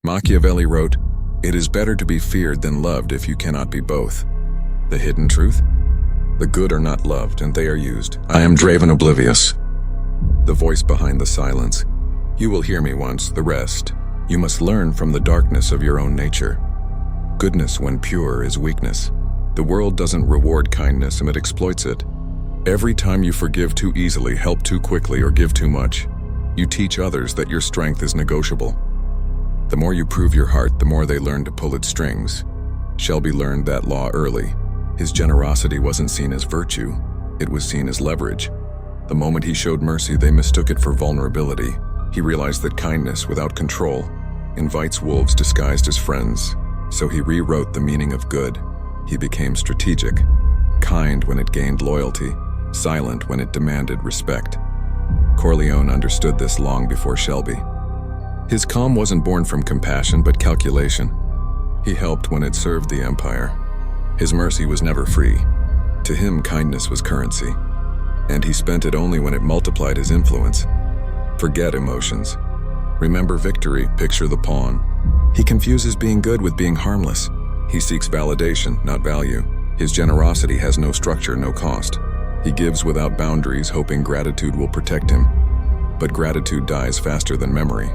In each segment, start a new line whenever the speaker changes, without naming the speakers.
Machiavelli wrote, "It is better to be feared than loved if you cannot be both." The hidden truth? The good are not loved, and they are used. I am Draven Oblivious. The voice behind the silence. You will hear me once, the rest. You must learn from the darkness of your own nature. Goodness, when pure, is weakness. The world doesn't reward kindness, and it exploits it. Every time you forgive too easily, help too quickly, or give too much, you teach others that your strength is negotiable. The more you prove your heart, the more they learn to pull its strings. Shelby learned that law early. His generosity wasn't seen as virtue, it was seen as leverage. The moment he showed mercy, they mistook it for vulnerability. He realized that kindness without control invites wolves disguised as friends. So he rewrote the meaning of good. He became strategic, kind when it gained loyalty, silent when it demanded respect. Corleone understood this long before Shelby. His calm wasn't born from compassion but calculation. He helped when it served the empire. His mercy was never free. To him, kindness was currency, and he spent it only when it multiplied his influence. Forget emotions. Remember victory, picture the pawn. He confuses being good with being harmless. He seeks validation, not value. His generosity has no structure, no cost. He gives without boundaries, hoping gratitude will protect him. But gratitude dies faster than memory.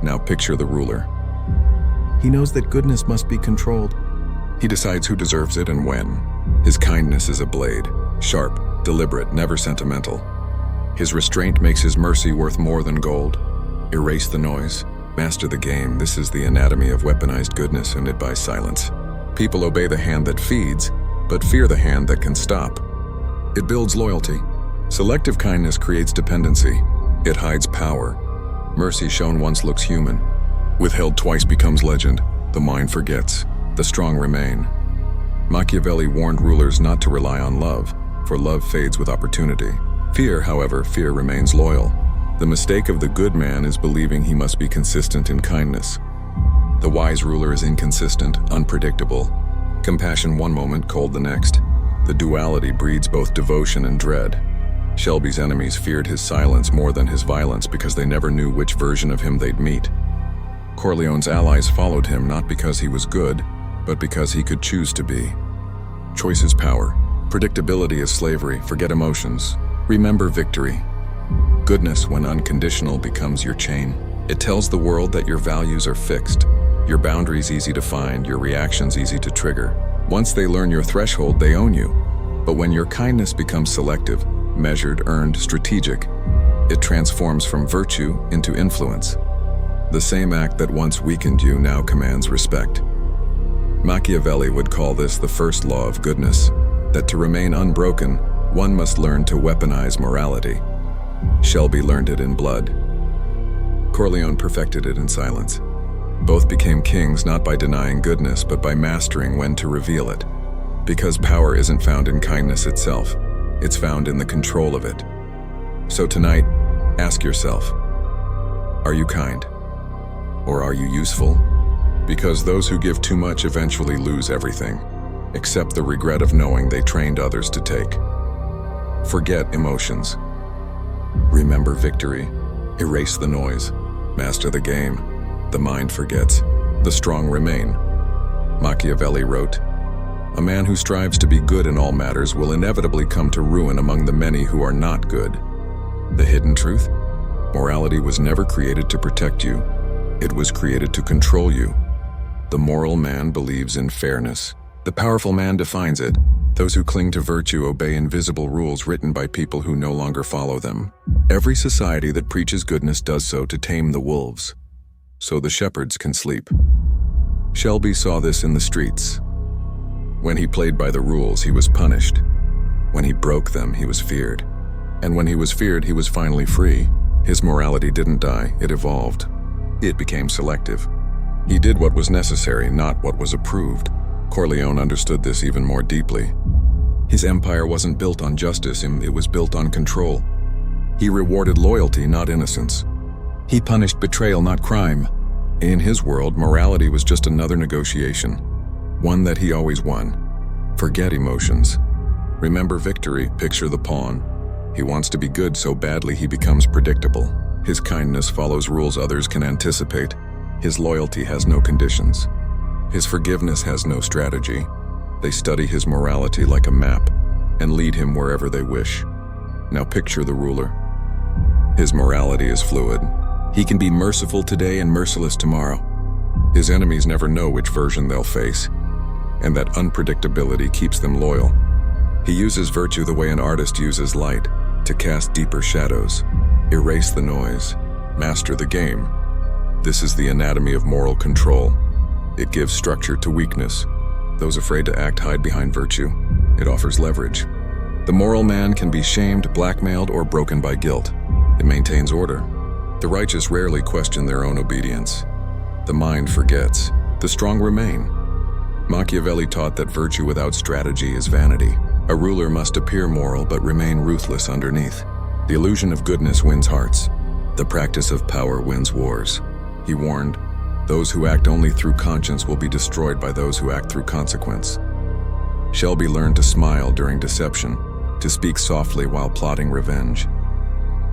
Now picture the ruler. He knows that goodness must be controlled. He decides who deserves it and when. His kindness is a blade, sharp, deliberate, never sentimental. His restraint makes his mercy worth more than gold. Erase the noise, master the game. This is the anatomy of weaponized goodness, and it buys silence. People obey the hand that feeds, but fear the hand that can stop. It builds loyalty. Selective kindness creates dependency. It hides power. Mercy shown once looks human. Withheld twice becomes legend. The mind forgets. The strong remain. Machiavelli warned rulers not to rely on love, for love fades with opportunity. Fear, however, fear remains loyal. The mistake of the good man is believing he must be consistent in kindness. The wise ruler is inconsistent, unpredictable. Compassion one moment, cold the next. The duality breeds both devotion and dread. Shelby's enemies feared his silence more than his violence because they never knew which version of him they'd meet. Corleone's allies followed him not because he was good, but because he could choose to be. Choice is power. Predictability is slavery. Forget emotions. Remember victory. Goodness, when unconditional, becomes your chain. It tells the world that your values are fixed, your boundaries easy to find, your reactions easy to trigger. Once they learn your threshold, they own you. But when your kindness becomes selective, measured, earned, strategic, it transforms from virtue into influence. The same act that once weakened you now commands respect. Machiavelli would call this the first law of goodness, that to remain unbroken, one must learn to weaponize morality. Shelby learned it in blood. Corleone perfected it in silence. Both became kings not by denying goodness, but by mastering when to reveal it. Because power isn't found in kindness itself, it's found in the control of it. So tonight, ask yourself, are you kind? Or are you useful? Because those who give too much eventually lose everything, except the regret of knowing they trained others to take. Forget emotions. Remember victory. Erase the noise. Master the game. The mind forgets. The strong remain. Machiavelli wrote, "A man who strives to be good in all matters will inevitably come to ruin among the many who are not good." The hidden truth? Morality was never created to protect you. It was created to control you. The moral man believes in fairness. The powerful man defines it. Those who cling to virtue obey invisible rules written by people who no longer follow them. Every society that preaches goodness does so to tame the wolves, so the shepherds can sleep. Shelby saw this in the streets. When he played by the rules, he was punished. When he broke them, he was feared. And when he was feared, he was finally free. His morality didn't die, it evolved. It became selective. He did what was necessary, not what was approved. Corleone understood this even more deeply. His empire wasn't built on justice, it was built on control. He rewarded loyalty, not innocence. He punished betrayal, not crime. In his world, morality was just another negotiation, one that he always won. Forget emotions. Remember victory, picture the pawn. He wants to be good so badly he becomes predictable. His kindness follows rules others can anticipate. His loyalty has no conditions. His forgiveness has no strategy. They study his morality like a map and lead him wherever they wish. Now picture the ruler. His morality is fluid. He can be merciful today and merciless tomorrow. His enemies never know which version they'll face, and that unpredictability keeps them loyal. He uses virtue the way an artist uses light, to cast deeper shadows, erase the noise, master the game. This is the anatomy of moral control. It gives structure to weakness. Those afraid to act hide behind virtue. It offers leverage. The moral man can be shamed, blackmailed, or broken by guilt. It maintains order. The righteous rarely question their own obedience. The mind forgets. The strong remain. Machiavelli taught that virtue without strategy is vanity. A ruler must appear moral but remain ruthless underneath. The illusion of goodness wins hearts. The practice of power wins wars. He warned, those who act only through conscience will be destroyed by those who act through consequence. Shelby learned to smile during deception, to speak softly while plotting revenge.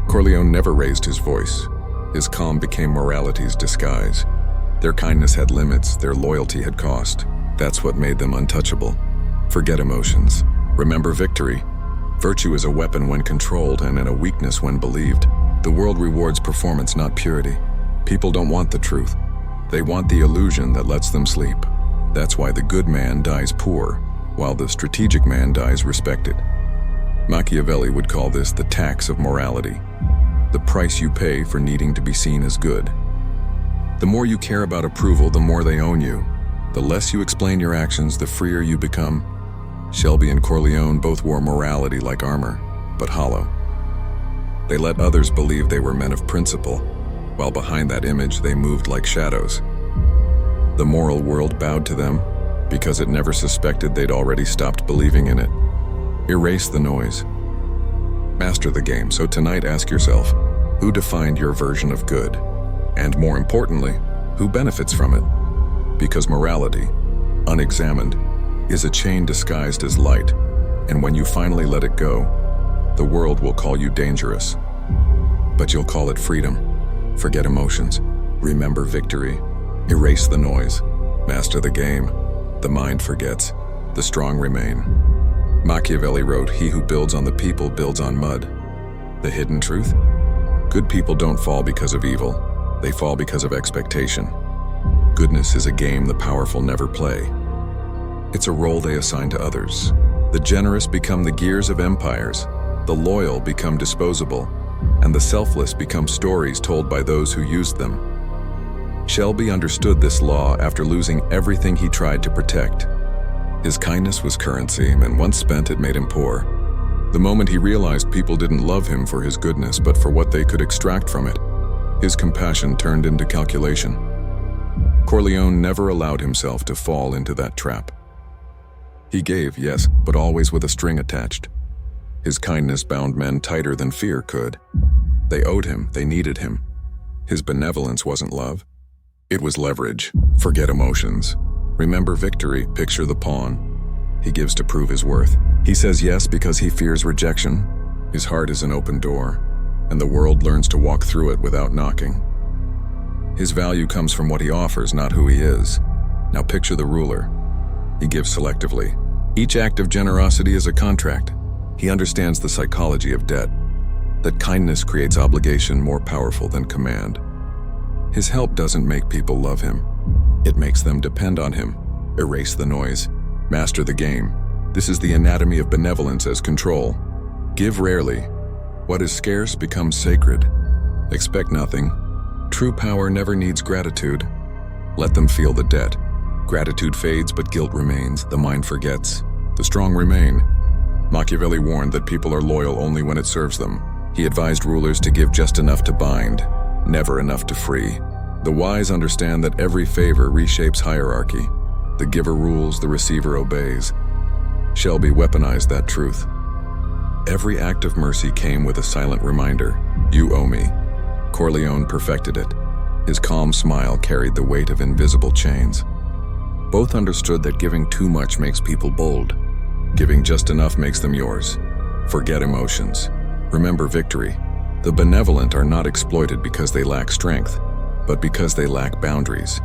Corleone never raised his voice. His calm became morality's disguise. Their kindness had limits, their loyalty had cost. That's what made them untouchable. Forget emotions. Remember victory. Virtue is a weapon when controlled and a weakness when believed. The world rewards performance, not purity. People don't want the truth. They want the illusion that lets them sleep. That's why the good man dies poor, while the strategic man dies respected. Machiavelli would call this the tax of morality, the price you pay for needing to be seen as good. The more you care about approval, the more they own you. The less you explain your actions, the freer you become. Shelby and Corleone both wore morality like armor, but hollow. They let others believe they were men of principle, while behind that image they moved like shadows. The moral world bowed to them because it never suspected they'd already stopped believing in it. Erase the noise. Master the game. So tonight ask yourself, who defined your version of good? And more importantly, who benefits from it? Because morality, unexamined, is a chain disguised as light, and when you finally let it go, the world will call you dangerous. But you'll call it freedom. Forget emotions. Remember victory. Erase the noise. Master the game. The mind forgets. The strong remain. Machiavelli wrote, "He who builds on the people builds on mud." The hidden truth? Good people don't fall because of evil. They fall because of expectation. Goodness is a game the powerful never play. It's a role they assign to others. The generous become the gears of empires. The loyal become disposable. And the selfless become stories told by those who used them. Shelby understood this law after losing everything he tried to protect. His kindness was currency, and once spent, it made him poor. The moment he realized people didn't love him for his goodness, but for what they could extract from it, his compassion turned into calculation. Corleone never allowed himself to fall into that trap. He gave, yes, but always with a string attached. His kindness bound men tighter than fear could. They owed him, they needed him. His benevolence wasn't love. It was leverage. Forget emotions. Remember victory, picture the pawn. He gives to prove his worth. He says yes because he fears rejection. His heart is an open door, and the world learns to walk through it without knocking. His value comes from what he offers, not who he is. Now picture the ruler. He gives selectively. Each act of generosity is a contract. He understands the psychology of debt, that kindness creates obligation more powerful than command. His help doesn't make people love him. It makes them depend on him. Erase the noise. Master the game. This is the anatomy of benevolence as control. Give rarely. What is scarce becomes sacred. Expect nothing. True power never needs gratitude. Let them feel the debt. Gratitude fades, but guilt remains. The mind forgets. The strong remain. Machiavelli warned that people are loyal only when it serves them. He advised rulers to give just enough to bind, never enough to free. The wise understand that every favor reshapes hierarchy. The giver rules, the receiver obeys. Shelby weaponized that truth. Every act of mercy came with a silent reminder, you owe me. Corleone perfected it. His calm smile carried the weight of invisible chains. Both understood that giving too much makes people bold. Giving just enough makes them yours. Forget emotions. Remember victory. The benevolent are not exploited because they lack strength, but because they lack boundaries.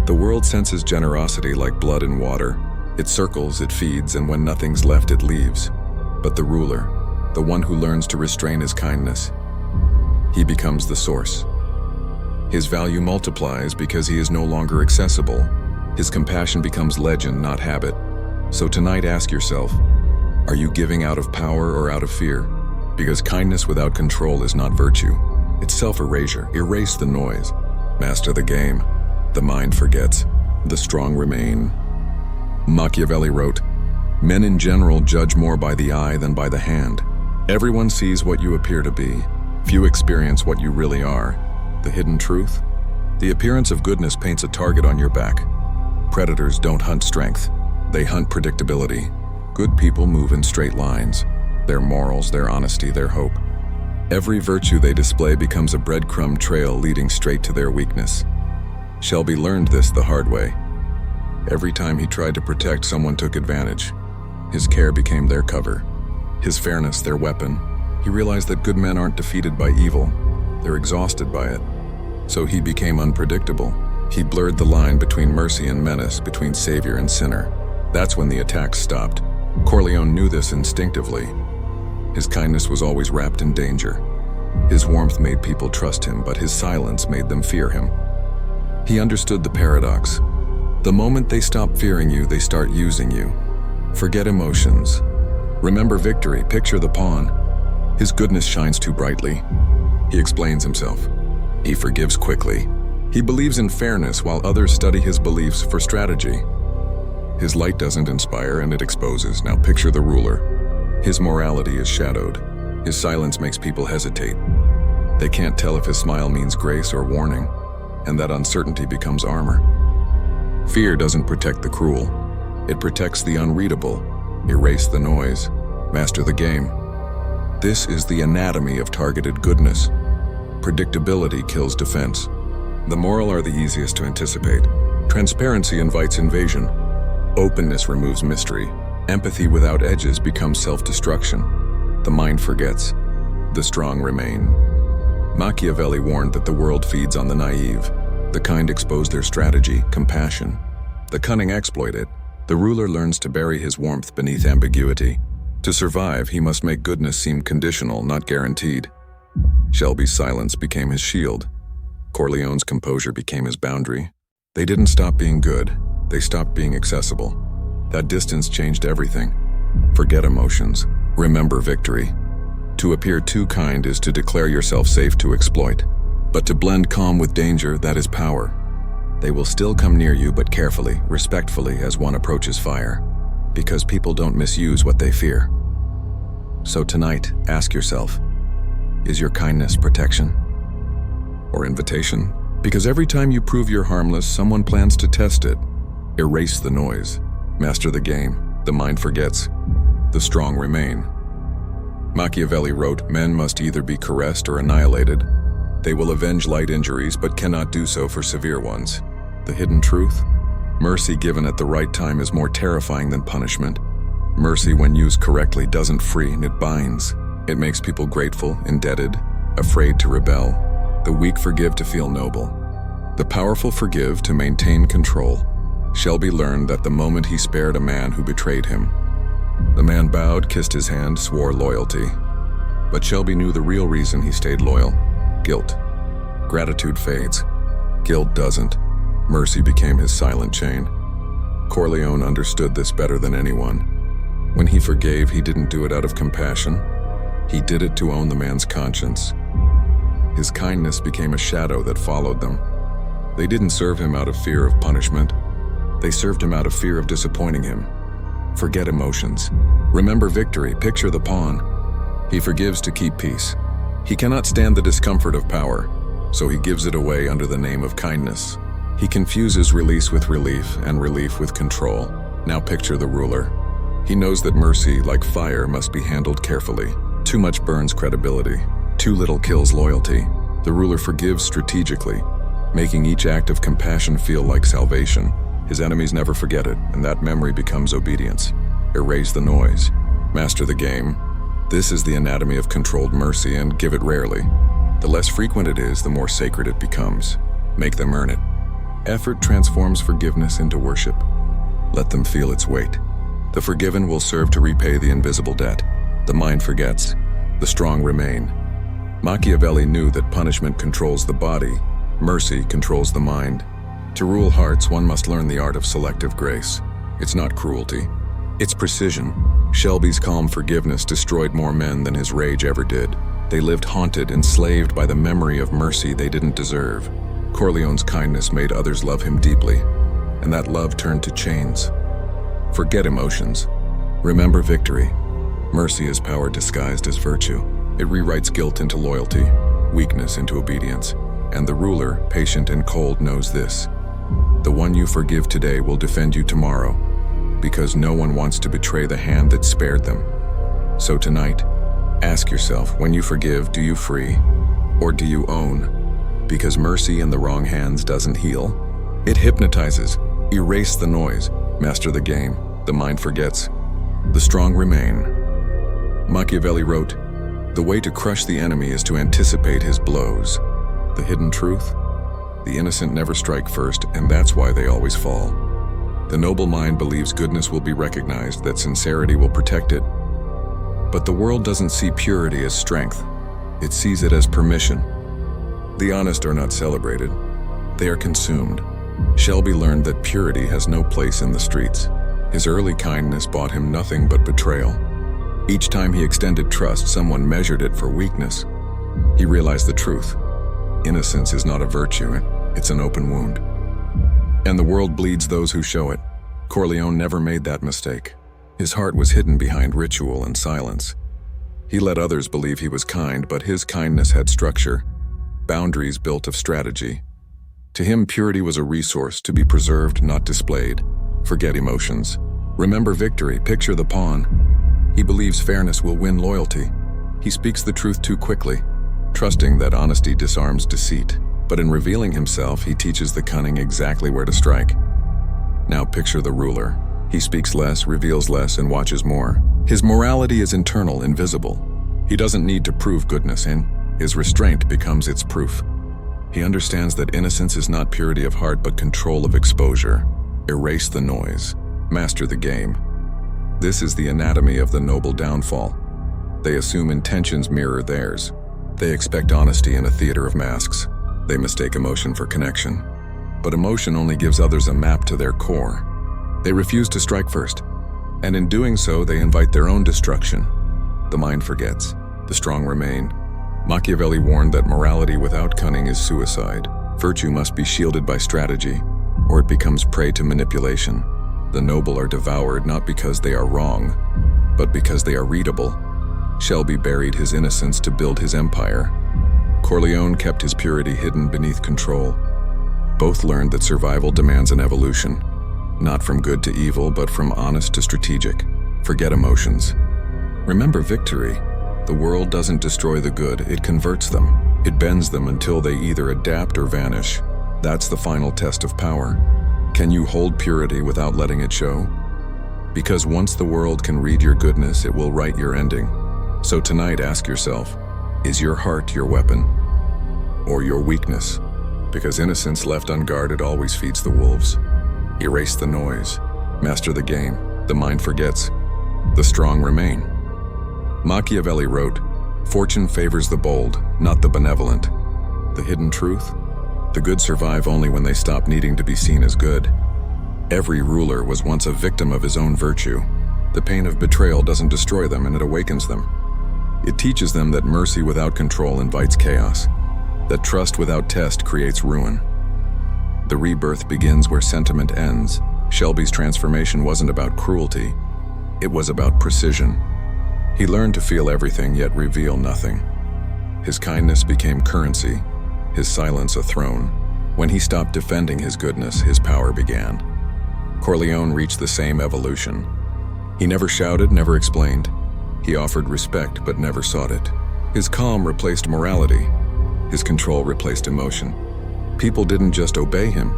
The world senses generosity like blood in water. It circles, it feeds, and when nothing's left, it leaves. But the ruler, the one who learns to restrain his kindness, he becomes the source. His value multiplies because he is no longer accessible. His compassion becomes legend, not habit. So tonight, ask yourself, are you giving out of power or out of fear? Because kindness without control is not virtue. It's self-erasure. Erase the noise. Master the game. The mind forgets. The strong remain. Machiavelli wrote, "Men in general judge more by the eye than by the hand. Everyone sees what you appear to be. Few experience what you really are. The hidden truth? The appearance of goodness paints a target on your back. Predators don't hunt strength. They hunt predictability. Good people move in straight lines. Their morals, their honesty, their hope. Every virtue they display becomes a breadcrumb trail leading straight to their weakness." Shelby learned this the hard way. Every time he tried to protect, someone took advantage. His care became their cover. His fairness, their weapon. He realized that good men aren't defeated by evil. They're exhausted by it. So he became unpredictable. He blurred the line between mercy and menace, between savior and sinner. That's when the attacks stopped. Corleone knew this instinctively. His kindness was always wrapped in danger. His warmth made people trust him, but his silence made them fear him. He understood the paradox. The moment they stop fearing you, they start using you. Forget emotions. Remember victory. Picture the pawn. His goodness shines too brightly. He explains himself. He forgives quickly. He believes in fairness while others study his beliefs for strategy. His light doesn't inspire and it exposes. Now picture the ruler. His morality is shadowed. His silence makes people hesitate. They can't tell if his smile means grace or warning, and that uncertainty becomes armor. Fear doesn't protect the cruel. It protects the unreadable. Erase the noise. Master the game. This is the anatomy of targeted goodness. Predictability kills defense. The moral are the easiest to anticipate. Transparency invites invasion. Openness removes mystery. Empathy without edges becomes self-destruction. The mind forgets. The strong remain. Machiavelli warned that the world feeds on the naive. The kind expose their strategy, compassion. The cunning exploit it. The ruler learns to bury his warmth beneath ambiguity. To survive, he must make goodness seem conditional, not guaranteed. Shelby's silence became his shield. Corleone's composure became his boundary. They didn't stop being good. They stopped being accessible. That distance changed everything. Forget emotions. Remember victory. To appear too kind is to declare yourself safe to exploit. But to blend calm with danger, that is power. They will still come near you, but carefully, respectfully, as one approaches fire. Because people don't misuse what they fear. So tonight, ask yourself, is your kindness protection? Or invitation? Because every time you prove you're harmless, someone plans to test it. Erase the noise. Master the game. The mind forgets. The strong remain. Machiavelli wrote, "Men must either be caressed or annihilated. They will avenge light injuries, but cannot do so for severe ones." The hidden truth? Mercy given at the right time is more terrifying than punishment. Mercy, when used correctly, doesn't free, it binds. It makes people grateful, indebted, afraid to rebel. The weak forgive to feel noble. The powerful forgive to maintain control. Shelby learned that the moment he spared a man who betrayed him. The man bowed, kissed his hand, swore loyalty. But Shelby knew the real reason he stayed loyal. Guilt. Gratitude fades. Guilt doesn't. Mercy became his silent chain. Corleone understood this better than anyone. When he forgave, he didn't do it out of compassion. He did it to own the man's conscience. His kindness became a shadow that followed them. They didn't serve him out of fear of punishment. They served him out of fear of disappointing him. Forget emotions. Remember victory. Picture the pawn. He forgives to keep peace. He cannot stand the discomfort of power, so he gives it away under the name of kindness. He confuses release with relief and relief with control. Now picture the ruler. He knows that mercy, like fire, must be handled carefully. Too much burns credibility. Too little kills loyalty. The ruler forgives strategically, making each act of compassion feel like salvation. His enemies never forget it, and that memory becomes obedience. Erase the noise. Master the game. This is the anatomy of controlled mercy, and give it rarely. The less frequent it is, the more sacred it becomes. Make them earn it. Effort transforms forgiveness into worship. Let them feel its weight. The forgiven will serve to repay the invisible debt. The mind forgets. The strong remain. Machiavelli knew that punishment controls the body, mercy controls the mind. To rule hearts, one must learn the art of selective grace. It's not cruelty. It's precision. Shelby's calm forgiveness destroyed more men than his rage ever did. They lived haunted, enslaved by the memory of mercy they didn't deserve. Corleone's kindness made others love him deeply, and that love turned to chains. Forget emotions. Remember victory. Mercy is power disguised as virtue. It rewrites guilt into loyalty, weakness into obedience. And the ruler, patient and cold, knows this. The one you forgive today will defend you tomorrow, because no one wants to betray the hand that spared them. So tonight, ask yourself, when you forgive, do you free, or do you own? Because mercy in the wrong hands doesn't heal. It hypnotizes. Erase the noise. Master the game. The mind forgets. The strong remain. Machiavelli wrote, "The way to crush the enemy is to anticipate his blows." The hidden truth? The innocent never strike first, and that's why they always fall. The noble mind believes goodness will be recognized, that sincerity will protect it. But the world doesn't see purity as strength. It sees it as permission. The honest are not celebrated. They are consumed. Shelby learned that purity has no place in the streets. His early kindness bought him nothing but betrayal. Each time he extended trust, someone measured it for weakness. He realized the truth. Innocence is not a virtue, it's an open wound. And the world bleeds those who show it. Corleone never made that mistake. His heart was hidden behind ritual and silence. He let others believe he was kind, but his kindness had structure, boundaries built of strategy. To him, purity was a resource to be preserved, not displayed. Forget emotions. Remember victory. Picture the pawn. He believes fairness will win loyalty. He speaks the truth too quickly, trusting that honesty disarms deceit. But in revealing himself, he teaches the cunning exactly where to strike. Now picture the ruler. He speaks less, reveals less, and watches more. His morality is internal, invisible. He doesn't need to prove goodness, and his restraint becomes its proof. He understands that innocence is not purity of heart, but control of exposure. Erase the noise. Master the game. This is the anatomy of the noble downfall. They assume intentions mirror theirs. They expect honesty in a theater of masks. They mistake emotion for connection. But emotion only gives others a map to their core. They refuse to strike first, and in doing so, they invite their own destruction. The mind forgets. The strong remain. Machiavelli warned that morality without cunning is suicide. Virtue must be shielded by strategy, or it becomes prey to manipulation. The noble are devoured not because they are wrong, but because they are readable. Shelby buried his innocence to build his empire. Corleone kept his purity hidden beneath control. Both learned that survival demands an evolution, not from good to evil, but from honest to strategic. Forget emotions. Remember victory. The world doesn't destroy the good, it converts them. It bends them until they either adapt or vanish. That's the final test of power. Can you hold purity without letting it show? Because once the world can read your goodness, it will write your ending. So tonight, ask yourself, is your heart your weapon or your weakness? Because innocence left unguarded always feeds the wolves. Erase the noise. Master the game. The mind forgets. The strong remain. Machiavelli wrote, "Fortune favors the bold, not the benevolent." The hidden truth? The good survive only when they stop needing to be seen as good. Every ruler was once a victim of his own virtue. The pain of betrayal doesn't destroy them, and it awakens them. It teaches them that mercy without control invites chaos, that trust without test creates ruin. The rebirth begins where sentiment ends. Shelby's transformation wasn't about cruelty, it was about precision. He learned to feel everything yet reveal nothing. His kindness became currency, his silence a throne. When he stopped defending his goodness, his power began. Corleone reached the same evolution. He never shouted, never explained. He offered respect but never sought it. His calm replaced morality. His control replaced emotion. People didn't just obey him,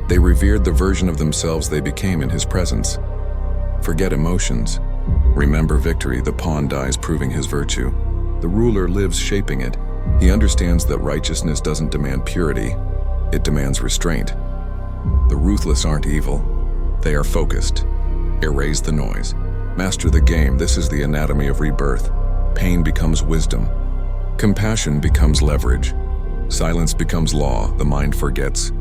they revered the version of themselves they became in his presence. Forget emotions. Remember victory. The pawn dies proving his virtue. The ruler lives shaping it. He understands that righteousness doesn't demand purity, It demands restraint. The ruthless aren't evil. They are focused. Erase the noise. Master the game. This is the anatomy of rebirth. Pain becomes wisdom. Compassion becomes leverage. Silence becomes law. The mind forgets.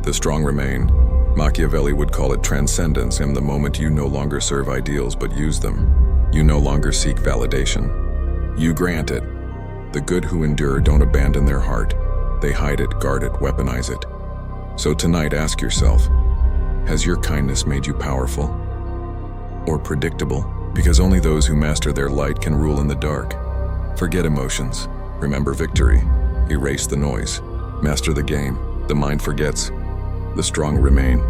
The strong remain. Machiavelli would call it transcendence. In the moment you no longer serve ideals but use them. You no longer seek validation. You grant it. The good who endure don't abandon their heart. They hide it, guard it, weaponize it. So tonight ask yourself, has your kindness made you powerful or predictable? Because only those who master their light can rule in the dark. Forget emotions. Remember victory. Erase the noise. Master the game. The mind forgets. The strong remain.